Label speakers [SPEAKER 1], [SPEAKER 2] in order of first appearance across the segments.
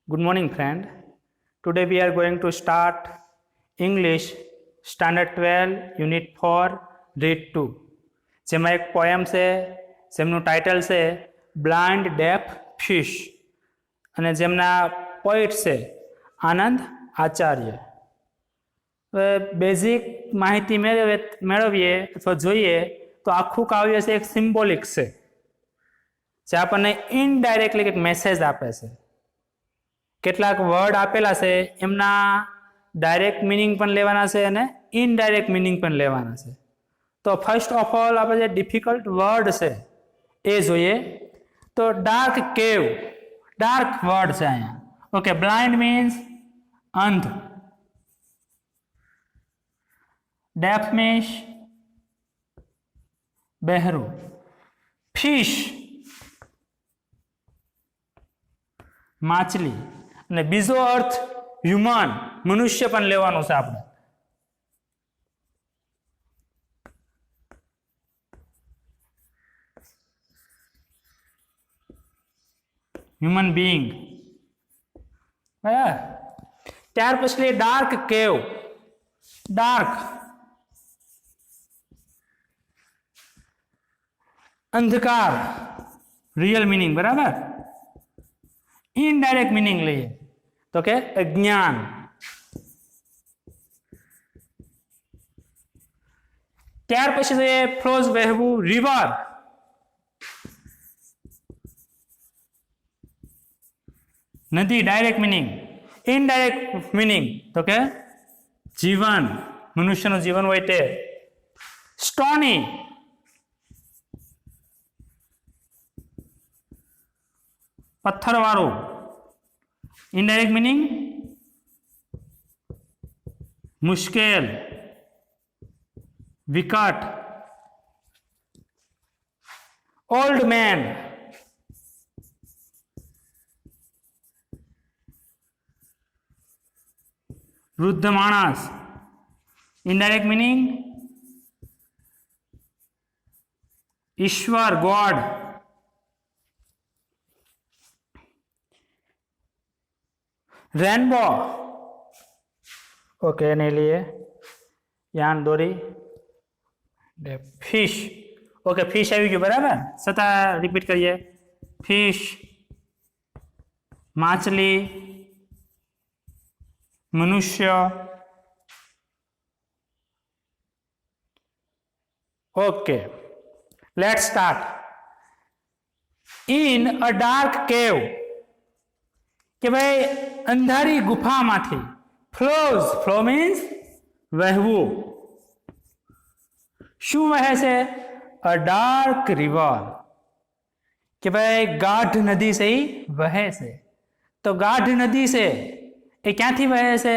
[SPEAKER 1] Good morning, friend. Today we are going to start English Standard 12 Unit 4 Read 2. જેમાં એક poem છે જેમનું title છે બ્લાઇન્ડ ડેફ ફિશ અને જેમના પોઇટ છે આનંદ આચાર્ય. હવે બેઝિક માહિતી મેળવીએ અથવા જોઈએ તો આખું કાવ્ય છે એક સિમ્બોલિક છે જે આપણને ઇનડાયરેક્ટલી એક મેસેજ આપે છે. કેટલાક વર્ડ આપેલા છે એમના ડાયરેક્ટ મિનિંગ પણ લેવાના છે અને ઇનડાયરેક્ટ મિનિંગ પણ લેવાના છે. તો ફર્સ્ટ ઓફ ઓલ આપણે જે ડિફિકલ્ટ વર્ડ છે એ જોઈએ. તો ડાર્ક કેવ, ડાર્ક વર્ડ છે અહીંયા. ઓકે, બ્લાઇન્ડ મીન્સ અંધ, ડેફ મીન્સ બહેરું, ફિશ માછલી, અને બીજો અર્થ હ્યુમન મનુષ્ય પણ લેવાનો છે આપણે. Human being. બરાબર. ત્યાર પછી ડાર્ક કેવ, ડાર્ક અંધકાર, રિયલ મિનિંગ. બરાબર. ઇનડાયરેક્ટ મિનિંગ લઈએ તો કે અજ્ઞાન. ત્યાર પછી છે ફ્લોઝ વહેવું, રિવર. નદી, ડાયરેક્ટ મિનિંગ. ઇનડાયરેક્ટ મિનિંગ તો કે જીવન, મનુષ્યનું જીવન હોય તે. સ્ટોની, પથ્થરવાળું. ઇનડાયરેક્ટ મિનિંગ મુશ્કેલ, વિકટ. ઓલ્ડ મેન, વૃદ્ધ માણસ. ઇનડાયરેક્ટ મિનિંગ ઈશ્વર, ગોડ. रेनबो. ओके, नहीं लिए यान दोरी. फिश. ओके, फिश आई गई. बराबर. छता रिपीट करिए. फिश माछली, मनुष्य. Okay, let's start. In a dark cave, કે ભાઈ અંધારી ગુફામાંથી. ફ્લોઝ, ફ્લો મીન્સ વહેવું. શું વહે છે? અ ડાર્ક રિવર, કે ભાઈ ગાઢ નદી છે એ વહે છે. તો ગાઢ નદી છે એ ક્યાંથી વહે છે?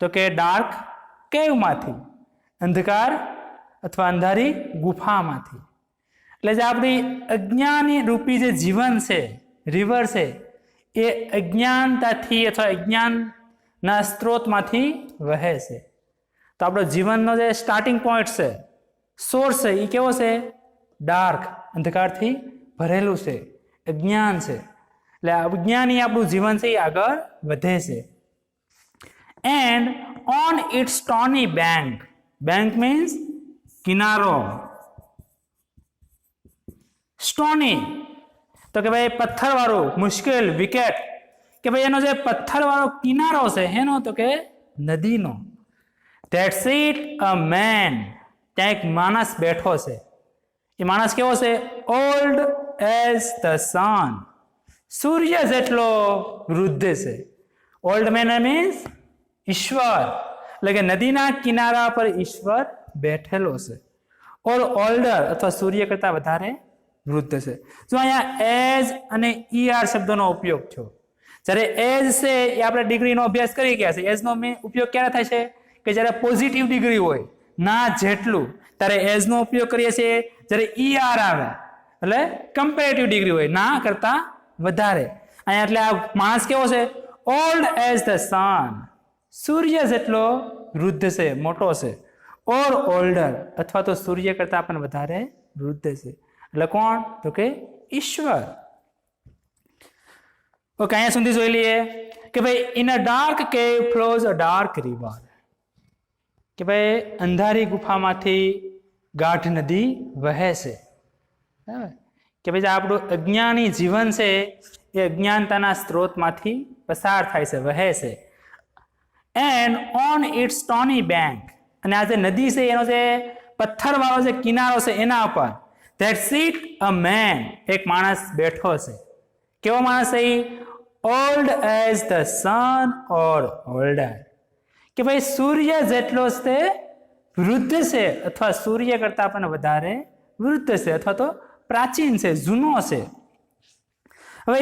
[SPEAKER 1] તો કે ડાર્ક કેવમાંથી, અંધકાર અથવા અંધારી ગુફામાંથી. એટલે જે આપણી અજ્ઞાની રૂપી જે જીવન છે, રિવર છે, એ અજ્ઞાનતાથી અથવા અજ્ઞાનના સ્ત્રોતમાંથી વહે છે. તો આપણો જીવનનો જે સ્ટાર્ટિંગ પોઈન્ટ છે, સોર્સ છે, એ કેવો છે? ડાર્ક, અંધકારથી ભરેલું છે, અજ્ઞાન છે. એટલે અજ્ઞાની આપણું જીવન છે એ આગળ વધે છે. And on it's stony bank, bank means કિનારો. સ્ટોની તો કે ભાઈ પથ્થરવાળું, મુશ્કેલ, વિકેટ. કે ભાઈ એનો જે પથ્થરવાળો કિનારો છે એનો તો કે નદીનો. ધેટ્સ ઇટ અ મેન, ત્યાં એક માણસ બેઠો છે. એ માણસ કેવો છે? ઓલ્ડ એઝ ધ સન, સૂર્ય જેટલો વૃદ્ધ છે. ઓલ્ડ મેન મીન્સ ઈશ્વર, એટલે કે નદીના કિનારા પર ઈશ્વર બેઠેલો છે. ઓર ઓલ્ડર અથવા સૂર્ય કરતા વધારે વૃદ્ધ છે. જો અહીંયા એઝ અને ઈઆર શબ્દોનો ઉપયોગ થયો. જ્યારે એઝ છે એ આપણે ડિગ્રીનો અભ્યાસ કરી ગયા છે. એઝનો ઉપયોગ ક્યારે થાય છે? કે જ્યારે પોઝિટિવ ડિગ્રી હોય, ના જેટલું, ત્યારે એઝનો ઉપયોગ કરીએ છીએ. જ્યારે ઈઆર આવે એટલે કમ્પેરેટિવ ડિગ્રી હોય, ના કરતા વધારે. અહીંયા એટલે આ માણસ કેવો છે? ઓલ્ડ એઝ ધ સન, સૂર્ય જેટલો વૃદ્ધ છે, મોટો છે. ઓર ઓલ્ડર અથવા તો સૂર્ય કરતા પણ વધારે વૃદ્ધ છે. એટલે કોણ? તો કે ઈશ્વર. ઓકે, અહીંયા સુધી જોઈ લઈએ. કે ભાઈ ઇન અ ડાર્ક કેવ ફ્લોઝ અ ડાર્ક રિવર, કે ભાઈ અંધારી ગુફામાંથી ગાઢ નદી વહે છે. બરાબર, કે ભાઈ આપણું અજ્ઞાની જીવન છે એ અજ્ઞાનતાના સ્ત્રોતમાંથી પસાર થાય છે, વહે છે. And on it's stony bank, અને આ જે નદી છે એનો જે પથ્થરવાળો જે કિનારો છે એના ઉપર ધેટ સીટ અ મેન, એક માણસ બેઠો છે. કેવો માણસ છે? Old as the sun or older, કે ભાઈ સૂર્ય જેટલો જ તે વૃદ્ધ છે, અથવા સૂર્ય કરતા પણ વધારે વૃદ્ધ છે, અથવા તો પ્રાચીન છે, જૂનો છે. હવે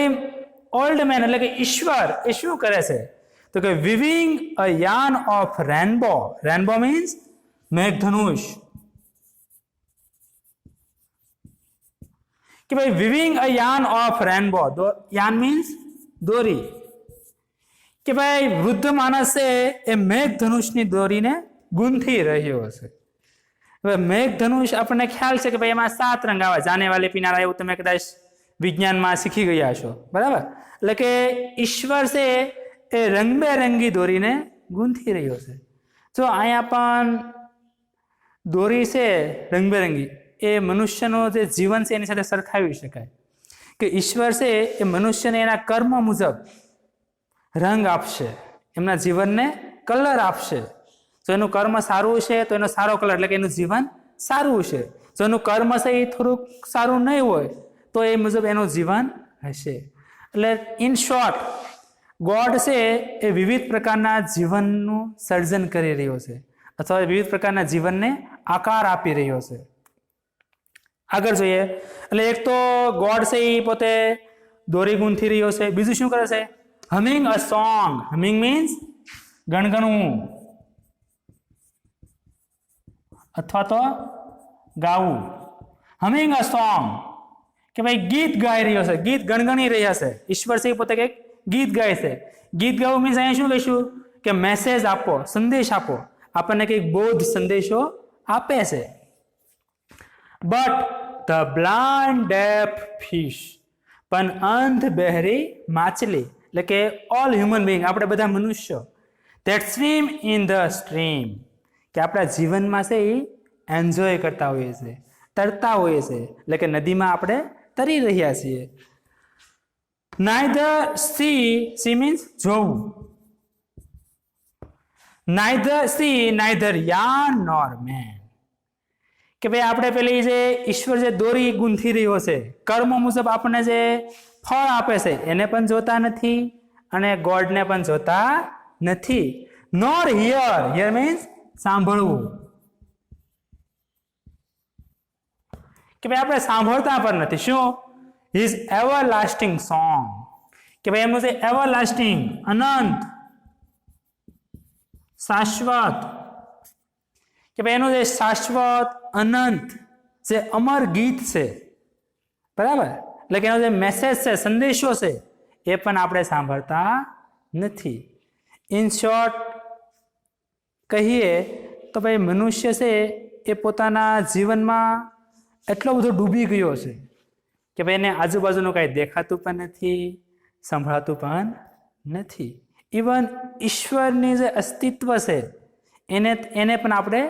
[SPEAKER 1] ઓલ્ડ મેન એટલે કે ઈશ્વર એ શું કરે છે? તો કે weaving a yarn of rainbow. Rainbow means મેઘધનુષ, કે ભાઈ weaving a yarn of rainbow. Yarn means દોરી, કે ભાઈ વૃદ્ધ માણસ છે એ મેઘધનુષની દોરીને ગૂંથી રહ્યો છે. હવે મેઘધનુષ આપણને ખ્યાલ છે કે ભાઈ એમાં 7 રંગ આવે, જાને વાલે પીનારા, એવું તમે કદાચ વિજ્ઞાનમાં શીખી ગયા છો. બરાબર, એટલે કે ઈશ્વર છે એ રંગબેરંગી દોરીને ગૂંથી રહ્યો છે. જો અહીંયા પણ દોરી છે રંગબેરંગી, એ મનુષ્યનો જે જીવન છે એની સાથે સરખાવી શકાય કે ઈશ્વર છે એ મનુષ્યને એના કર્મ મુજબ રંગ આપશે, એમના જીવનને કલર આપશે. જો એનું કર્મ સારું છે તો એનો સારો કલર, એટલે કે એનું જીવન સારું છે. જો એનું કર્મ છે એ થોડુંક સારું નહીં હોય તો એ મુજબ એનું જીવન હશે. એટલે ઇન શોર્ટ, ગોડ છે એ વિવિધ પ્રકારના જીવનનું સર્જન કરી રહ્યો છે, અથવા વિવિધ પ્રકારના જીવનને આકાર આપી રહ્યો છે. આગળ જોઈએ, એટલે એક તો ગોડ છે એ પોતે દોરી ગૂંથી રહ્યો છે. બીજું શું કરે છે? Humming a song. Humming means ગણગણવું અથવા તો ગાવું. હમિંગ અ સોંગ, કે ભાઈ ગીત ગાઈ રહ્યો છે, ગીત ગણગણી રહ્યા છે. ઈશ્વર છે પોતે કંઈક ગીત ગાય છે. ગીત ગાવું મીન્સ અહીંયા શું કહીશું કે મેસેજ આપો, સંદેશ આપો, આપણને કંઈક બોધ સંદેશો આપે છે. But the blind deaf fish, પણ અંધ બહેરી માછલી, એટલે કે ઓલ હ્યુમન બિંગ, આપણે બધા મનુષ્યો, that swim in the stream, કે આપણા જીવનમાં છે એ એન્જોય કરતા હોઈએ છીએ, તરતા હોઈએ છીએ, એટલે કે નદીમાં આપણે તરી રહ્યા છીએ. નાઇધર સી મીન્સ જોવું, neither see neither yarn nor man, કે ભાઈ આપણે પેલી જે ઈશ્વર જે દોરી ગૂંથી રહ્યો છે, કર્મ મુજબ આપણને જે ફળ આપે છે એને પણ જોતા નથી અને ગોડને પણ જોતા નથી. નોર હિયર, હિયર મીન્સ સાંભળવું, કે ભાઈ આપણે સાંભળતા પણ નથી. શું? હિઝ એવરલાસ્ટિંગ સોંગ, કે ભાઈ એમનું જે એવરલાસ્ટિંગ, અનંત, શાશ્વત, કે ભાઈ એનું જે શાશ્વત, અનંત, જે અમર ગીત છે, બરાબર, એટલે કે એનો જે મેસેજ છે, સંદેશો છે, એ પણ આપણે સાંભળતા નથી. ઇન શોર્ટ કહીએ તો ભાઈ મનુષ્ય છે એ પોતાના જીવનમાં એટલો બધો ડૂબી ગયો છે કે ભાઈ એને આજુબાજુનું કાંઈ દેખાતું પણ નથી, સંભળાતું પણ નથી. ઇવન ઈશ્વરની જે અસ્તિત્વ છે એને પણ આપણે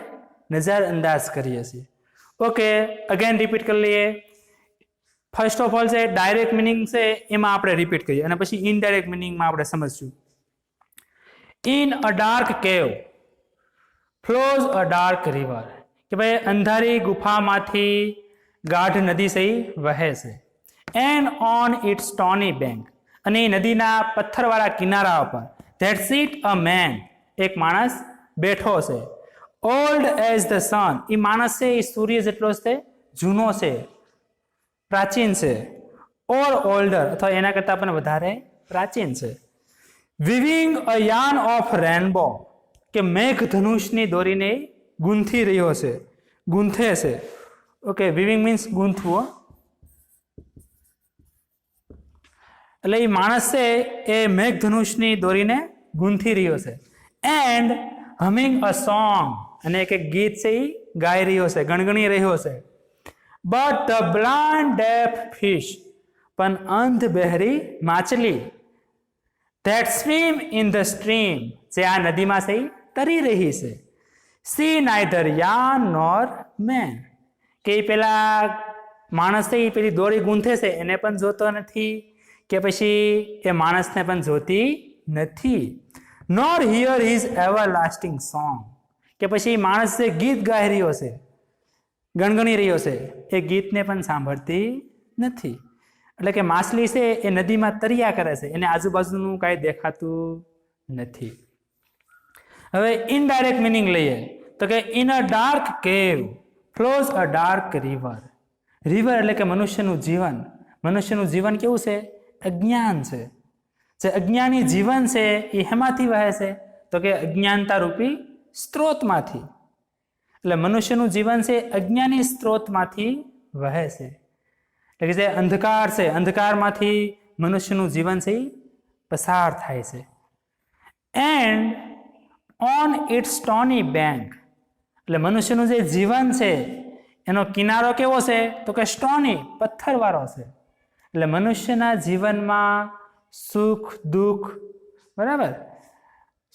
[SPEAKER 1] નજરઅંદાજ કરીએ છીએ. ઓકે, અગેન રિપીટ કરી લઈએ. ફર્સ્ટ ઓફ ઓલ છે ડાયરેક્ટ મિનિંગ છે એમાં આપણે રિપીટ કરીએ અને પછી ઇનડાયરેક્ટ મિનિંગમાં આપણે સમજશું. ઇન અ ડાર્ક કેવ ફ્લોઝ અ ડાર્ક રિવર, કે ભાઈ અંધારી ગુફામાંથી ગાઢ નદી છે વહે છે. And on it stony bank, અને એ નદીના પથ્થરવાળા કિનારા ઉપર ધેટ સીટ અ મેન, એક માણસ બેઠો છે. ઓલ્ડ એઝ ધ સન, એ માણસ છે એ સૂર્ય જેટલો છે, જૂનો છે, પ્રાચીન છે. ઓર ઓલ્ડર, અથવા એના કરતા પણ વધારે પ્રાચીન છે. Weaving a yarn of rainbow, કે મેઘધનુષની દોરીને ગૂંથી રહ્યો છે, ગૂંથે છે. ઓકે, વિવિંગ મીન્સ ગૂંથવું. એટલે એ માણસ છે એ મેઘધનુષની દોરીને ગૂંથી રહ્યો છે. એન્ડ હમિંગ અ સોંગ, અને એક ગીત છે એ ગાઈ રહ્યો છે, ગણગણી રહ્યો છે. But the blind deaf fish, પણ અંધ બહેરી માછલી, that swim in the stream, જે આ નદીમાં છે ઈ તરી રહી છે. see neither young nor man, કે ઈ પેલા માણસ છે ઈ પેલી દોરી ગૂંથે છે એને પણ જોતો નથી, કે પછી એ માણસને પણ જોતી નથી. nor hear his everlasting song, કે પછી માણસ જે ગીત ગાઈ રહ્યો છે, ગણગણી રહ્યો છે, એ ગીતને પણ સાંભળતી નથી. એટલે કે માછલી છે એ નદીમાં તર્યા કરે છે, એને આજુબાજુનું કાંઈ દેખાતું નથી. હવે ઇનડાયરેક્ટ મિનિંગ લઈએ તો કે ઇન અ ડાર્ક કેવ flows a dark river. River એટલે કે મનુષ્યનું જીવન. મનુષ્યનું જીવન કેવું છે? અજ્ઞાન છે. જે અજ્ઞાની જીવન છે એ હેમાંથી વહે છે? તો કે અજ્ઞાનતા રૂપી સ્ત્રોતમાંથી. એટલે મનુષ્યનું જીવન છે અજ્ઞાની સ્ત્રોતમાંથી વહે છે. એટલે કે જે અંધકાર છે, અંધકારમાંથી મનુષ્યનું જીવન છે એ પસાર થાય છે. And on it's stony bank, એટલે મનુષ્યનું જે જીવન છે એનો કિનારો કેવો છે? તો કે સ્ટોની, પથ્થરવાળો છે. એટલે મનુષ્યના જીવનમાં સુખ દુઃખ, બરાબર,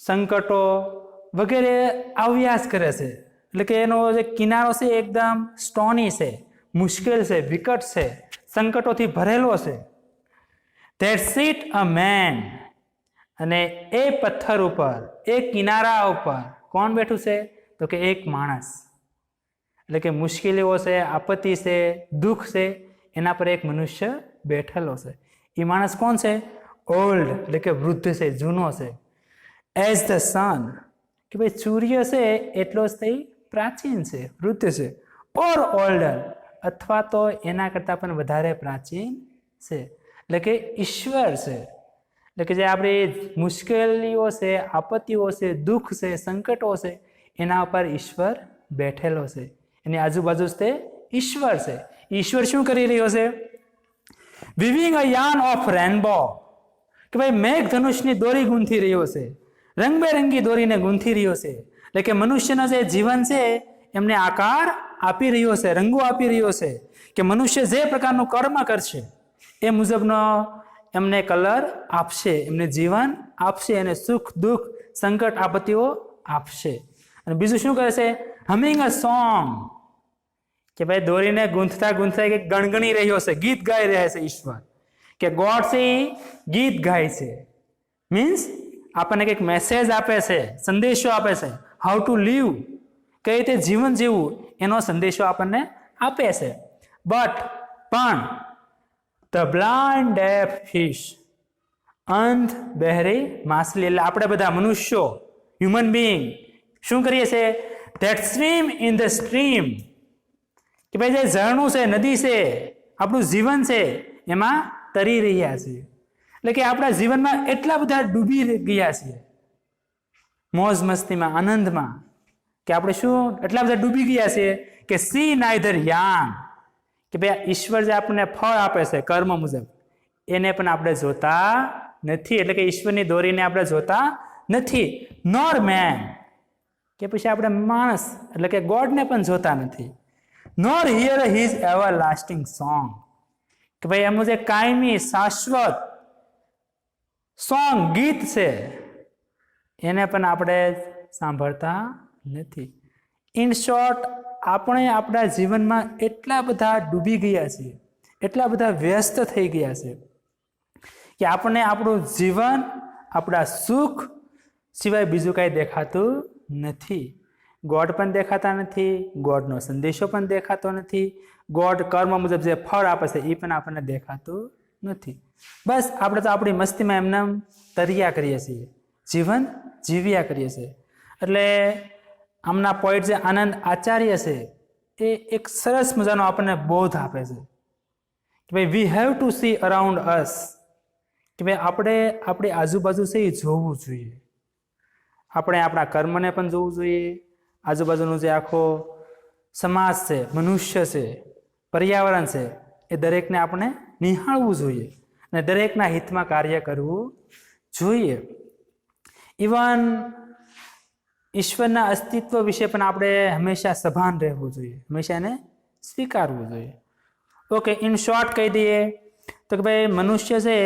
[SPEAKER 1] સંકટો વગેરે આવ્યા જ કરે છે. એટલે કે એનો જે કિનારો છે એકદમ સ્ટોની છે, મુશ્કેલ છે, વિકટ છે, સંકટોથી ભરેલો છે. That sit a man, અને એ પથ્થર ઉપર, એ કિનારા ઉપર કોણ બેઠું છે? તો કે એક માણસ. એટલે કે મુશ્કેલીઓ છે, આપત્તિ છે, દુઃખ છે, એના પર એક મનુષ્ય બેઠેલો છે. એ માણસ કોણ છે? ઓલ્ડ, એટલે કે વૃદ્ધ છે, જૂનો છે. એઝ ધ સન, કે ભાઈ સૂર્ય છે એટલો જ તે પ્રાચીન છે, વૃદ્ધ છે. ઓર ઓલ્ડર, અથવા તો એના કરતાં પણ વધારે પ્રાચીન છે. એટલે કે ઈશ્વર છે. એટલે કે જે આપણી મુશ્કેલીઓ છે, આપત્તિઓ છે, દુઃખ છે, સંકટો છે, એના ઉપર ઈશ્વર બેઠેલો છે. એની આજુબાજુ તે ઈશ્વર છે. ઈશ્વર શું કરી રહ્યો છે? Weaving a yarn of rainbow, કે ભાઈ મેઘ ધનુષની દોરી ગૂંથી રહ્યો છે, રંગબેરંગી દોરીને ગૂંથી રહ્યો છે. એટલે કે મનુષ્યનો જે જીવન છે એમને આકાર આપી રહ્યો છે, રંગો આપી રહ્યો છે, કે મનુષ્ય જે પ્રકારનું કર્મ કરશે એ મુજબનો એમને કલર આપશે, એમને જીવન આપશે, એને સુખ દુઃખ સંકટ આપત્તિઓ આપશે. અને બીજું શું કરે છે? હમિંગ અ સોંગ, કે ભાઈ દોરીને ગૂંથતા ગૂંથતા કે ગણગણી રહ્યો છે, ગીત ગાઈ રહ્યા છે ઈશ્વર, કે ગોડ છે એ ગીત ગાય છે. મીન્સ આપણને કંઈક મેસેજ આપે છે, સંદેશો આપે છે. હાઉ ટુ લીવ, કઈ રીતે જીવન જીવવું એનો સંદેશો આપણને આપે છે. પણ ધ બ્લાઇન્ડ ડેફ ફિશ, અંધ બહેરી માછલી, એટલે આપણે બધા મનુષ્યો, હ્યુમન બિંગ શું કરીએ છીએ? That swim in the stream, કે ભાઈ જે ઝરણું છે, નદી છે, આપણું જીવન છે, એમાં તરી રહ્યા છીએ. એટલે કે આપણા જીવનમાં એટલા બધા ડૂબી ગયા છીએ, મોજ મસ્તીમાં, આનંદમાં, કે આપણે શું એટલા બધા ડૂબી ગયા છીએ કે સી નાઇધર યાંગ, કે ભાઈ ઈશ્વર જે આપણને ફળ આપે છે કર્મ મુજબ એને પણ આપણે જોતા નથી. એટલે કે ઈશ્વરની દોરીને આપણે જોતા નથી. નોર મેન, કે પછી આપણે માણસ એટલે કે ગોડને પણ જોતા નથી. Nor hear his everlasting song, કે ભાઈ એમનું જે કાયમી શાશ્વત સોંગ, ગીત છે એને પણ આપણે સાંભળતા નથી. ઇન શોર્ટ, આપણે આપણા જીવનમાં એટલા બધા ડૂબી ગયા છીએ, એટલા બધા વ્યસ્ત થઈ ગયા છે કે આપણને આપણું જીવન, આપણા સુખ સિવાય બીજું કાંઈ દેખાતું નથી. ગોડ પણ દેખાતા નથી, ગોડનો સંદેશો પણ દેખાતો નથી, ગોડ કર્મ મુજબ જે ફળ આપે છે એ પણ આપણને દેખાતું નથી. બસ આપણે તો આપણી મસ્તીમાં એમને તર્યા કરીએ છીએ, જીવન જીવ્યા કરીએ છીએ. એટલે આમના પોઈન્ટ જે આનંદ આચાર્ય છે એ એક સરસ મજાનો આપણને બોધ આપે છે કે ભાઈ we have to see around us, કે ભાઈ આપણે આપણી આજુબાજુ છે એ જોવું જોઈએ. આપણે આપણા કર્મને પણ જોવું જોઈએ, આજુબાજુનો જે આખો સમાજ છે, મનુષ્ય છે, પર્યાવરણ છે, એ દરેકને આપણે નિહાળવું જોઈએ અને દરેકના હિતમાં કાર્ય કરવું જોઈએ. ઇવન ઈશ્વરના અસ્તિત્વ વિશે પણ આપણે હંમેશા સભાન રહેવું જોઈએ, હંમેશા એને સ્વીકારવું જોઈએ. ઓકે, ઇન શોર્ટ કહી દઈએ તો કે ભાઈ મનુષ્ય છે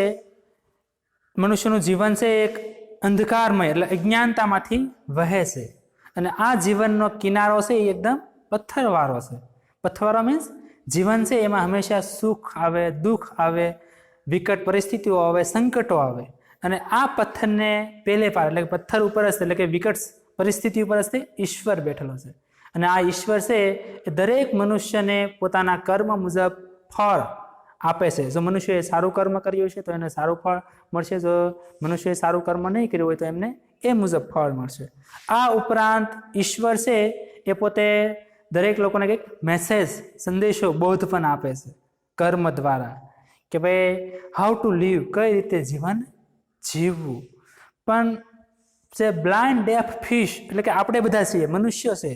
[SPEAKER 1] મનુષ્યનું જીવન છે એક અંધકારમય એટલે અજ્ઞાનતામાંથી વહે છે અને આ જીવનનો કિનારો છે એ એકદમ પથ્થરવાળો છે. પથ્થરવાળો મીન્સ જીવન છે એમાં હંમેશા સુખ આવે, દુઃખ આવે, વિકટ પરિસ્થિતિઓ આવે, સંકટો આવે અને આ પથ્થરને પેલે પાર એટલે કે પથ્થર ઉપર જ એટલે કે વિકટ પરિસ્થિતિ ઉપર જ ઈશ્વર બેઠેલો છે અને આ ઈશ્વર છે એ દરેક મનુષ્યને પોતાના કર્મ મુજબ ફળ આપે છે. જો મનુષ્યએ સારું કર્મ કર્યું છે તો એને સારું ફળ મળશે, જો મનુષ્યએ સારું કર્મ નહીં કર્યું હોય તો એમને એ મુજબ ફળ મળશે. આ ઉપરાંત ઈશ્વર છે એ પોતે દરેક લોકોને કંઈક મેસેજ સંદેશો બોધ પણ આપે છે કર્મ દ્વારા કે ભાઈ હાઉ ટુ લીવ, કઈ રીતે જીવન જીવવું. પણ જે બ્લાઇન્ડ ડેફ ફિશ એટલે કે આપણે બધા છીએ મનુષ્યો છે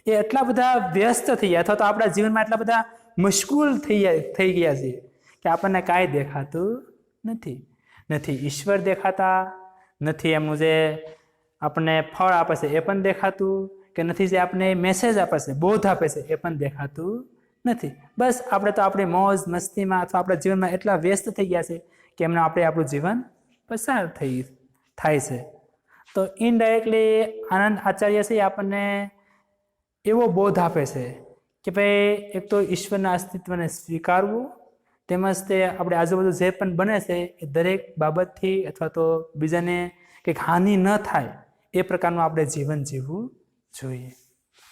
[SPEAKER 1] એ એટલા બધા વ્યસ્ત થઈ ગયા અથવા તો આપણા જીવનમાં એટલા બધા મશગુલ થઈ ગયા છીએ કે આપણને કાંઈ દેખાતું નથી ઈશ્વર દેખાતા નથી, એમનું જે આપણને ફળ આપે છે એ પણ દેખાતું કે નથી, જે આપણને મેસેજ આપે છે બોધ આપે છે એ પણ દેખાતું નથી. બસ આપણે તો આપણી મોજ મસ્તીમાં અથવા આપણા જીવનમાં એટલા વ્યસ્ત થઈ ગયા છે કે એમને આપણે આપણું જીવન પસાર થાય છે. તો ઇનડાયરેક્ટલી આનંદ આચાર્ય છે એ આપણને એવો બોધ આપે છે કે ભાઈ એક તો ઈશ્વરના અસ્તિત્વને સ્વીકારવું તેમજ તે આપણે આજુબાજુ જે પણ બને છે એ દરેક બાબતથી અથવા તો બીજાને કંઈક હાનિ ન થાય એ પ્રકારનું આપણે જીવન જીવવું જોઈએ.